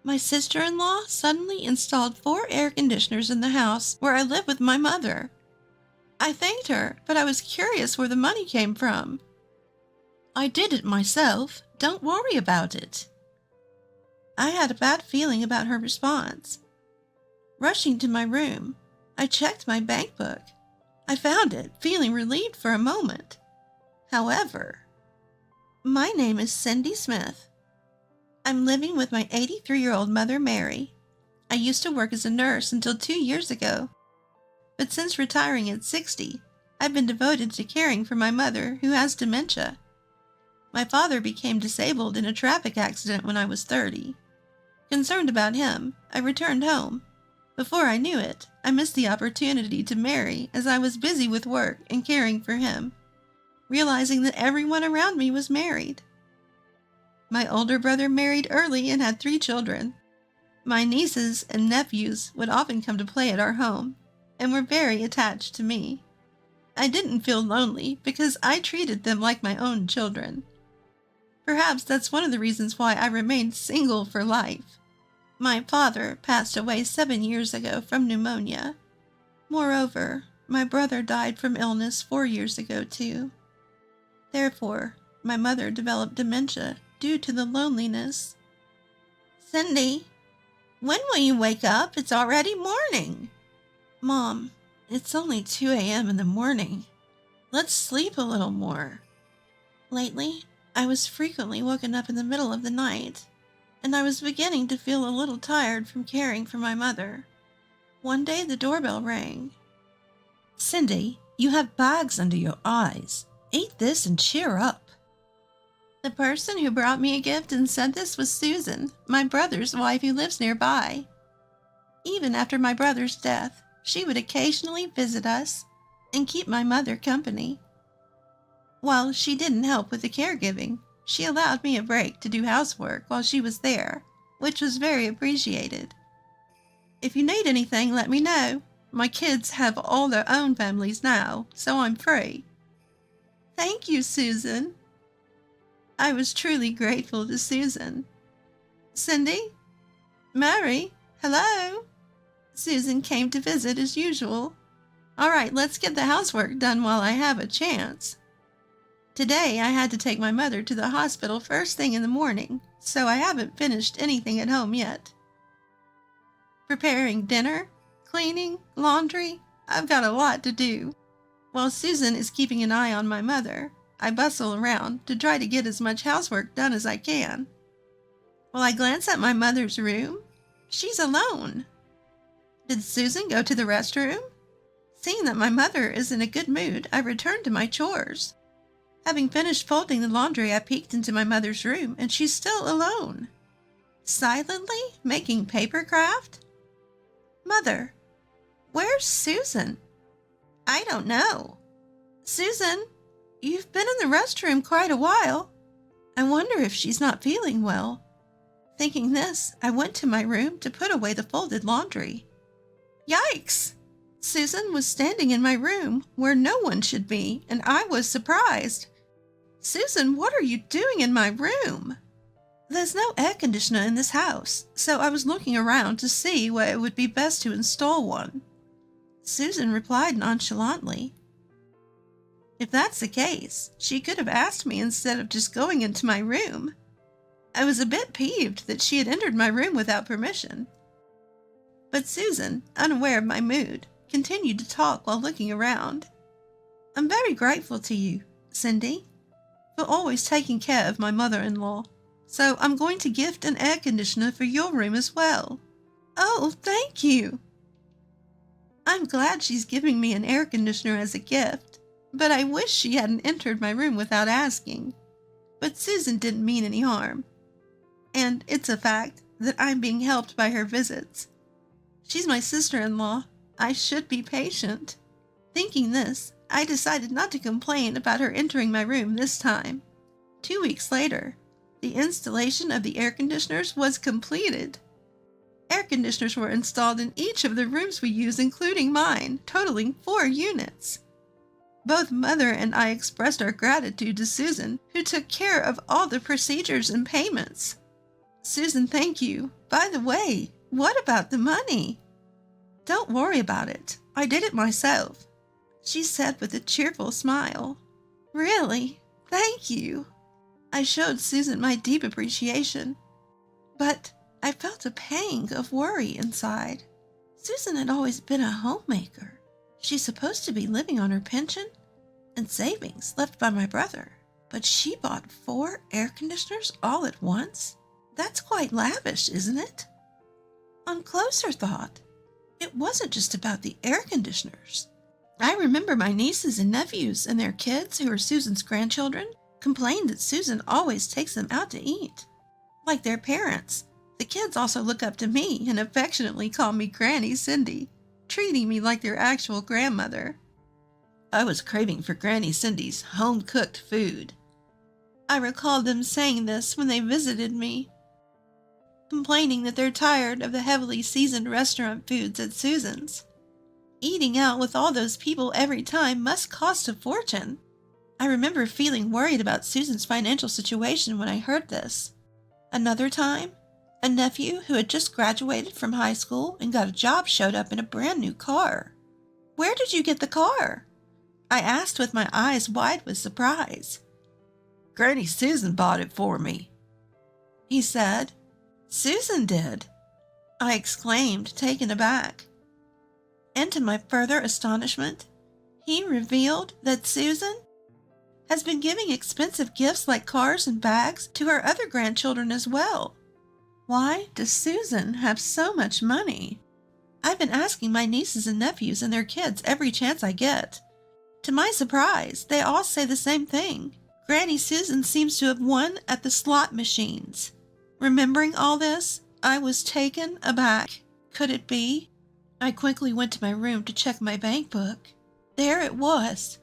My sister-in-law suddenly installed 4 air conditioners in the house where I live with my mother. I thanked her, but I was curious where the money came from. I did it myself. Don't worry about it. I had a bad feeling about her response. Rushing to my room, I checked my bank book. I found it, feeling relieved for a moment. However, my name is Cindy Smith. I'm living with my 83-year-old mother, Mary. I used to work as a nurse until 2 years ago. But since retiring at 60, I've been devoted to caring for my mother who has dementia. My father became disabled in a traffic accident when I was 30. Concerned about him, I returned home. Before I knew it, I missed the opportunity to marry as I was busy with work and caring for him, realizing that everyone around me was married. My older brother married early and had 3 children. My nieces and nephews would often come to play at our home and were very attached to me. I didn't feel lonely because I treated them like my own children. Perhaps that's one of the reasons why I remained single for life. My father passed away 7 years ago from pneumonia. Moreover, my brother died from illness 4 years ago too. Therefore, my mother developed dementia due to the loneliness. Cindy, when will you wake up? It's already morning. Mom, it's only 2 a.m. in the morning. Let's sleep a little more. Lately, I was frequently woken up in the middle of the night, and I was beginning to feel a little tired from caring for my mother. One day the doorbell rang. Cindy, you have bags under your eyes. Eat this and cheer up. The person who brought me a gift and said this was Susan, my brother's wife who lives nearby. Even after my brother's death, she would occasionally visit us and keep my mother company. While she didn't help with the caregiving, she allowed me a break to do housework while she was there, which was very appreciated. If you need anything, let me know. My kids have all their own families now, so I'm free. Thank you, Susan. I was truly grateful to Susan. Cindy? Mary? Hello? Susan came to visit as usual. All right, let's get the housework done while I have a chance. Today, I had to take my mother to the hospital first thing in the morning, so I haven't finished anything at home yet. Preparing dinner, cleaning, laundry, I've got a lot to do. While Susan is keeping an eye on my mother, I bustle around to try to get as much housework done as I can. While I glance at my mother's room, she's alone. Did Susan go to the restroom? Seeing that my mother is in a good mood, I return to my chores. Having finished folding the laundry, I peeked into my mother's room, and she's still alone. Silently making paper craft? Mother, where's Susan? I don't know. Susan, you've been in the restroom quite a while. I wonder if she's not feeling well. Thinking this, I went to my room to put away the folded laundry. Yikes! Susan was standing in my room where no one should be, and I was surprised. Susan, what are you doing in my room? There's no air conditioner in this house, so I was looking around to see where it would be best to install one. Susan replied nonchalantly. If that's the case, she could have asked me instead of just going into my room. I was a bit peeved that she had entered my room without permission. But Susan, unaware of my mood, continued to talk while looking around. I'm very grateful to you, Cindy, for always taking care of my mother-in-law, so I'm going to gift an air conditioner for your room as well. Oh, thank you! I'm glad she's giving me an air conditioner as a gift, but I wish she hadn't entered my room without asking. But Susan didn't mean any harm, and it's a fact that I'm being helped by her visits. She's my sister-in-law. I should be patient. Thinking this, I decided not to complain about her entering my room this time. 2 weeks later, the installation of the air conditioners was completed. Air conditioners were installed in each of the rooms we use, including mine, totaling 4 units. Both Mother and I expressed our gratitude to Susan, who took care of all the procedures and payments. Susan, thank you. By the way, what about the money? Don't worry about it. I did it myself, she said with a cheerful smile. Really? Thank you. I showed Susan my deep appreciation, but I felt a pang of worry inside. Susan had always been a homemaker. She's supposed to be living on her pension and savings left by my brother, but she bought 4 air conditioners all at once? That's quite lavish, isn't it? On closer thought, it wasn't just about the air conditioners. I remember my nieces and nephews and their kids, who are Susan's grandchildren, complained that Susan always takes them out to eat. Like their parents, the kids also look up to me and affectionately call me Granny Cindy, treating me like their actual grandmother. I was craving for Granny Cindy's home-cooked food. I recall them saying this when they visited me, complaining that they're tired of the heavily seasoned restaurant foods at Susan's. Eating out with all those people every time must cost a fortune. I remember feeling worried about Susan's financial situation when I heard this. Another time, a nephew who had just graduated from high school and got a job showed up in a brand new car. "Where did you get the car?" I asked with my eyes wide with surprise. "Granny Susan bought it for me," he said. "Susan did?" I exclaimed, taken aback. And to my further astonishment, he revealed that Susan has been giving expensive gifts like cars and bags to her other grandchildren as well. Why does Susan have so much money? I've been asking my nieces and nephews and their kids every chance I get. To my surprise, they all say the same thing. Granny Susan seems to have won at the slot machines. Remembering all this, I was taken aback. Could it be? I quickly went to my room to check my bank book. There it was.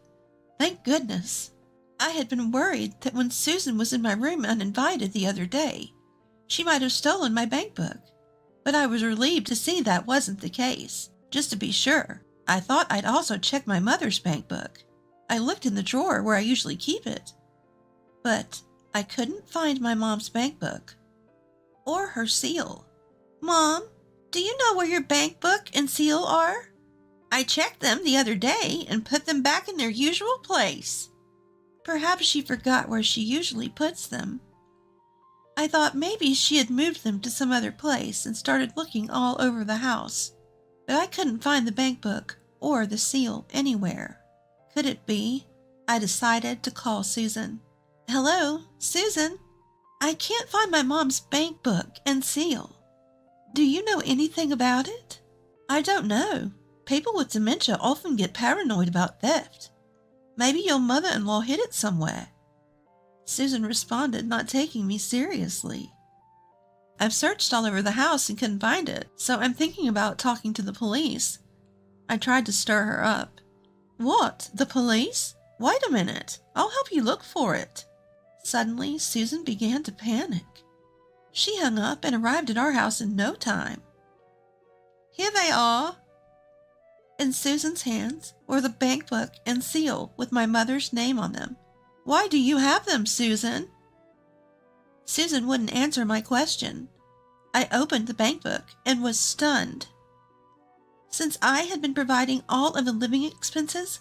Thank goodness. I had been worried that when Susan was in my room uninvited the other day, she might have stolen my bank book. But I was relieved to see that wasn't the case. Just to be sure, I thought I'd also check my mother's bank book. I looked in the drawer where I usually keep it, but I couldn't find my mom's bank book or her seal. Mom, do you know where your bank book and seal are? I checked them the other day and put them back in their usual place. Perhaps she forgot where she usually puts them. I thought maybe she had moved them to some other place and started looking all over the house, but I couldn't find the bank book or the seal anywhere. Could it be? I decided to call Susan. "Hello, Susan. I can't find my mom's bank book and seal. Do you know anything about it?" "I don't know. People with dementia often get paranoid about theft. Maybe your mother-in-law hid it somewhere." Susan responded, not taking me seriously. "I've searched all over the house and couldn't find it, so I'm thinking about talking to the police." I tried to stir her up. "What? The police? Wait a minute. I'll help you look for it." Suddenly, Susan began to panic. She hung up and arrived at our house in no time. "Here they are." In Susan's hands were the bank book and seal with my mother's name on them. "Why do you have them, Susan?" Susan wouldn't answer my question. I opened the bank book and was stunned. Since I had been providing all of the living expenses,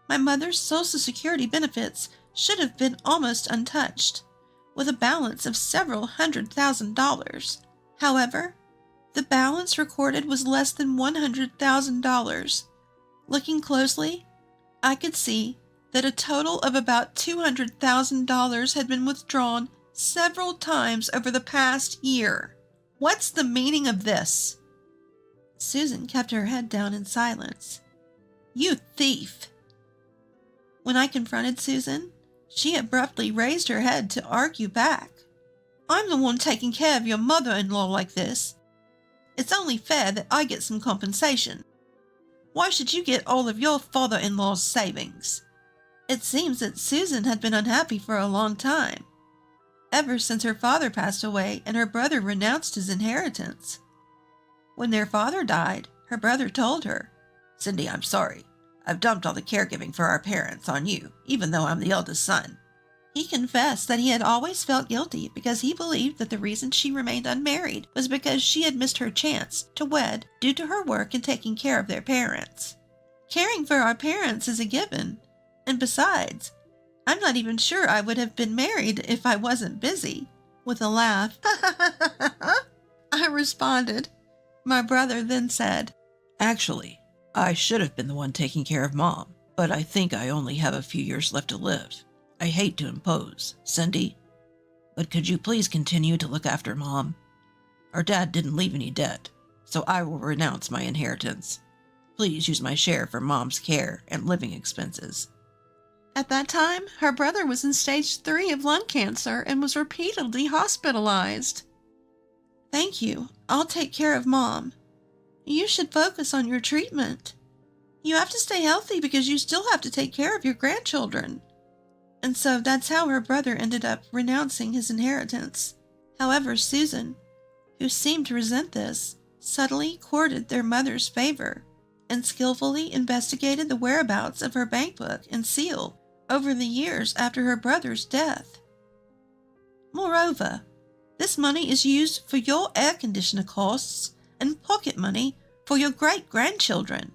my mother's Social Security benefits should have been almost untouched, with a balance of several $100,000. However, the balance recorded was less than $100,000. Looking closely, I could see that a total of about $200,000 had been withdrawn several times over the past year. "What's the meaning of this?" Susan kept her head down in silence. "You thief!" When I confronted Susan, she abruptly raised her head to argue back. "I'm the one taking care of your mother-in-law like this. It's only fair that I get some compensation. Why should you get all of your father-in-law's savings?" It seems that Susan had been unhappy for a long time, ever since her father passed away and her brother renounced his inheritance. When their father died, her brother told her, "Cindy, I'm sorry. I've dumped all the caregiving for our parents on you, even though I'm the eldest son." He confessed that he had always felt guilty because he believed that the reason she remained unmarried was because she had missed her chance to wed due to her work in taking care of their parents. Caring for our parents is a given, and besides, I'm not even sure I would have been married if I wasn't busy. With a laugh, I responded. My brother then said, "Actually, I should have been the one taking care of Mom, but I think I only have a few years left to live. I hate to impose, Cindy, but could you please continue to look after Mom? Our dad didn't leave any debt, so I will renounce my inheritance. Please use my share for Mom's care and living expenses." At that time, her brother was in stage 3 of lung cancer and was repeatedly hospitalized. "Thank you. I'll take care of Mom. You should focus on your treatment. You have to stay healthy because you still have to take care of your grandchildren." And so that's how her brother ended up renouncing his inheritance. However, Susan, who seemed to resent this, subtly courted their mother's favor and skillfully investigated the whereabouts of her bank book and SIL over the years after her brother's death. Moreover, this money is used for your air conditioner costs and pocket money for your great-grandchildren.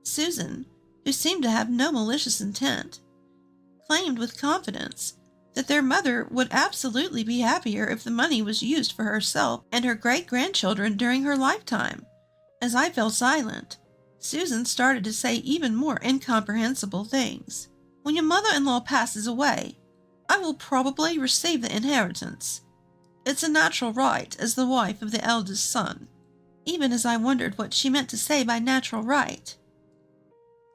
Susan, who seemed to have no malicious intent, claimed with confidence that their mother would absolutely be happier if the money was used for herself and her great-grandchildren during her lifetime. As I fell silent, Susan started to say even more incomprehensible things. "When your mother-in-law passes away, I will probably receive the inheritance. It's a natural right as the wife of the eldest son." Even as I wondered what she meant to say by natural right,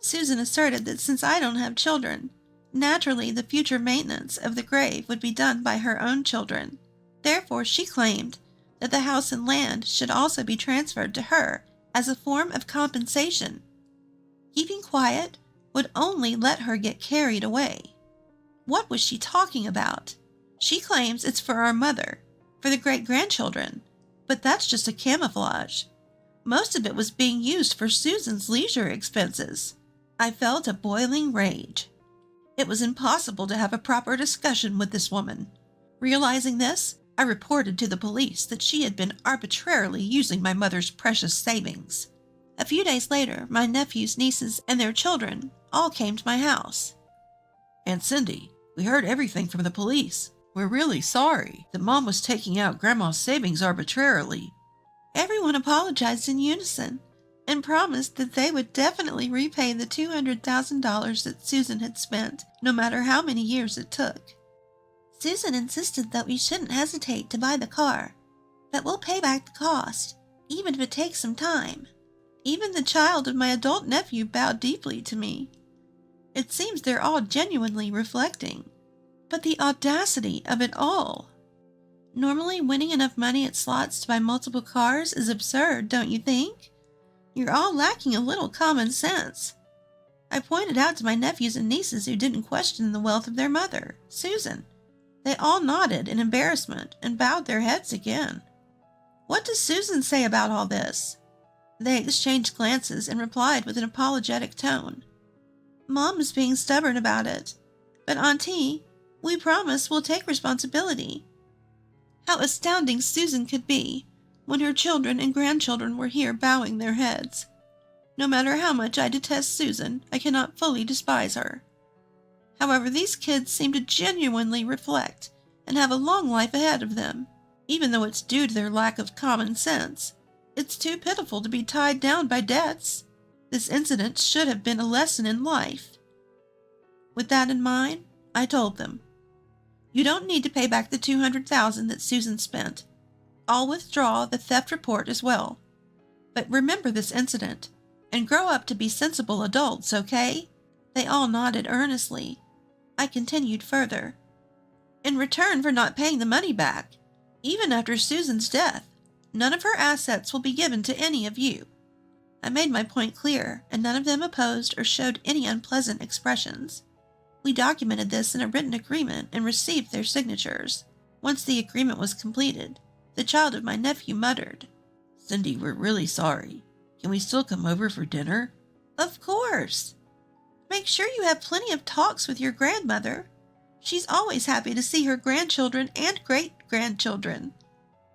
Susan asserted that since I don't have children, naturally the future maintenance of the grave would be done by her own children. Therefore, she claimed that the house and land should also be transferred to her as a form of compensation. Keeping quiet would only let her get carried away. What was she talking about? She claims it's for our mother, for the great-grandchildren, but that's just a camouflage. Most of it was being used for Susan's leisure expenses. I felt a boiling rage. It was impossible to have a proper discussion with this woman. Realizing this, I reported to the police that she had been arbitrarily using my mother's precious savings. A few days later, my nephews, nieces, and their children all came to my house. "Aunt Cindy, we heard everything from the police. We're really sorry that Mom was taking out Grandma's savings arbitrarily." Everyone apologized in unison and promised that they would definitely repay the $200,000 that Susan had spent, no matter how many years it took. Susan insisted that we shouldn't hesitate to buy the car, that we'll pay back the cost, even if it takes some time. Even the child of my adult nephew bowed deeply to me. It seems they're all genuinely reflecting. But the audacity of it all! Normally, winning enough money at slots to buy multiple cars is absurd, don't you think? You're all lacking a little common sense. I pointed out to my nephews and nieces who didn't question the wealth of their mother, Susan. They all nodded in embarrassment and bowed their heads again. "What does Susan say about all this?" They exchanged glances and replied with an apologetic tone. "Mom is being stubborn about it, but Auntie, we promise we'll take responsibility." How astounding Susan could be when her children and grandchildren were here bowing their heads. No matter how much I detest Susan, I cannot fully despise her. However, these kids seem to genuinely reflect and have a long life ahead of them. Even though it's due to their lack of common sense, it's too pitiful to be tied down by debts. This incident should have been a lesson in life. With that in mind, I told them, "You don't need to pay back the $200,000 that Susan spent. I'll withdraw the theft report as well. But remember this incident and grow up to be sensible adults, okay?" They all nodded earnestly. I continued further. "In return for not paying the money back, even after Susan's death, none of her assets will be given to any of you." I made my point clear, and none of them opposed or showed any unpleasant expressions. We documented this in a written agreement and received their signatures. Once the agreement was completed, the child of my nephew muttered, "Cindy, we're really sorry. Can we still come over for dinner?" "Of course. Make sure you have plenty of talks with your grandmother. She's always happy to see her grandchildren and great-grandchildren."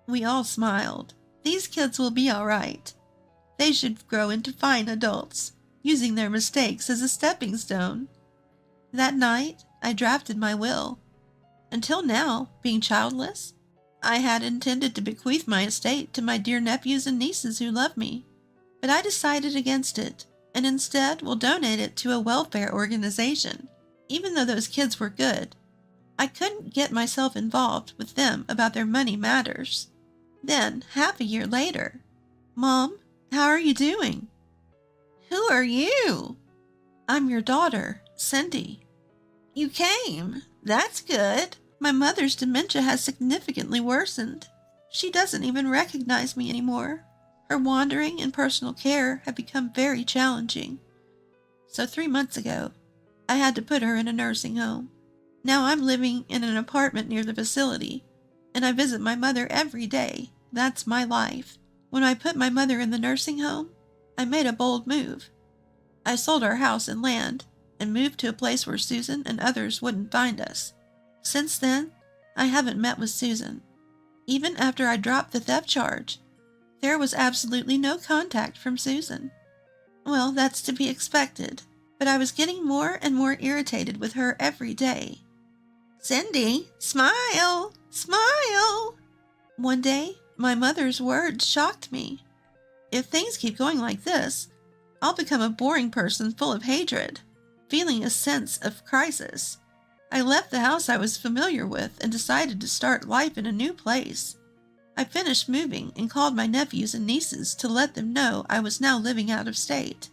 We all smiled. These kids will be all right. They should grow into fine adults, using their mistakes as a stepping stone. That night, I drafted my will. Until now, being childless, I had intended to bequeath my estate to my dear nephews and nieces who love me. But I decided against it, and instead will donate it to a welfare organization. Even though those kids were good, I couldn't get myself involved with them about their money matters. Then, half a year later, "Mom, how are you doing?" "Who are you?" "I'm your daughter, Cindy." "You came. That's good. My mother's dementia has significantly worsened. She doesn't even recognize me anymore. Her wandering and personal care have become very challenging. So 3 months ago, I had to put her in a nursing home. Now I'm living in an apartment near the facility, and I visit my mother every day. That's my life. When I put my mother in the nursing home, I made a bold move. I sold our house and land and moved to a place where Susan and others wouldn't find us. Since then, I haven't met with Susan. Even after I dropped the theft charge, there was absolutely no contact from Susan. Well, that's to be expected, but I was getting more and more irritated with her every day. "Cindy, smile, smile." One day, my mother's words shocked me. If things keep going like this, I'll become a boring person full of hatred. Feeling a sense of crisis, I left the house I was familiar with and decided to start life in a new place. I finished moving and called my nephews and nieces to let them know I was now living out of state.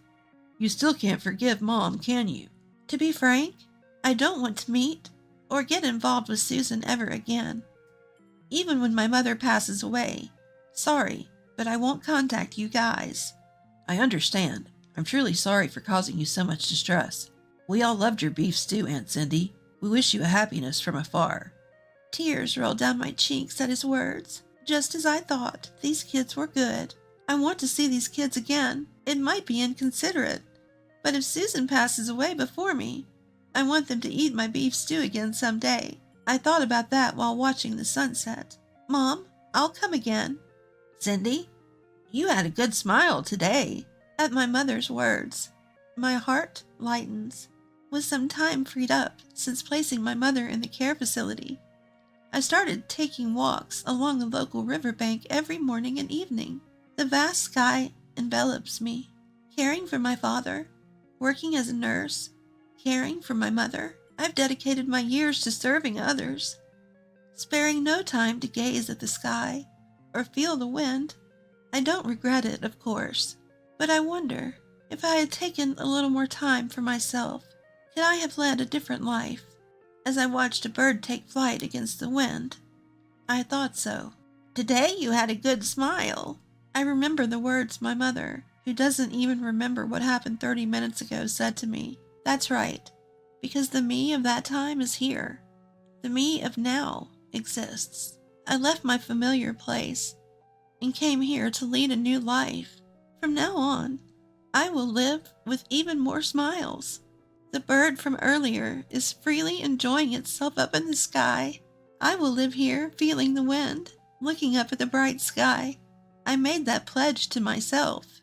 You still can't forgive Mom, can you? To be frank, I don't want to meet or get involved with Susan ever again. Even when my mother passes away, sorry, but I won't contact you guys. I understand. I'm truly sorry for causing you so much distress. We all loved your beef stew, Aunt Cindy. We wish you a happiness from afar. Tears rolled down my cheeks at his words. Just as I thought, these kids were good. I want to see these kids again. It might be inconsiderate, but if Susan passes away before me, I want them to eat my beef stew again someday. I thought about that while watching the sunset. "Mom, I'll come again." Cindy, you had a good smile today. At my mother's words, my heart lightens. With some time freed up since placing my mother in the care facility, I started taking walks along the local riverbank every morning and evening. The vast sky envelops me. Caring for my father, working as a nurse, caring for my mother, I've dedicated my years to serving others, sparing no time to gaze at the sky or feel the wind. I don't regret it, of course, but I wonder if I had taken a little more time for myself, could I have led a different life? As I watched a bird take flight against the wind, I thought so. "Today you had a good smile." I remember the words my mother, who doesn't even remember what happened 30 minutes ago, said to me. That's right, because the me of that time is here. The me of now exists. I left my familiar place and came here to lead a new life. From now on, I will live with even more smiles. The bird from earlier is freely enjoying itself up in the sky. I will live here feeling the wind, looking up at the bright sky. I made that pledge to myself.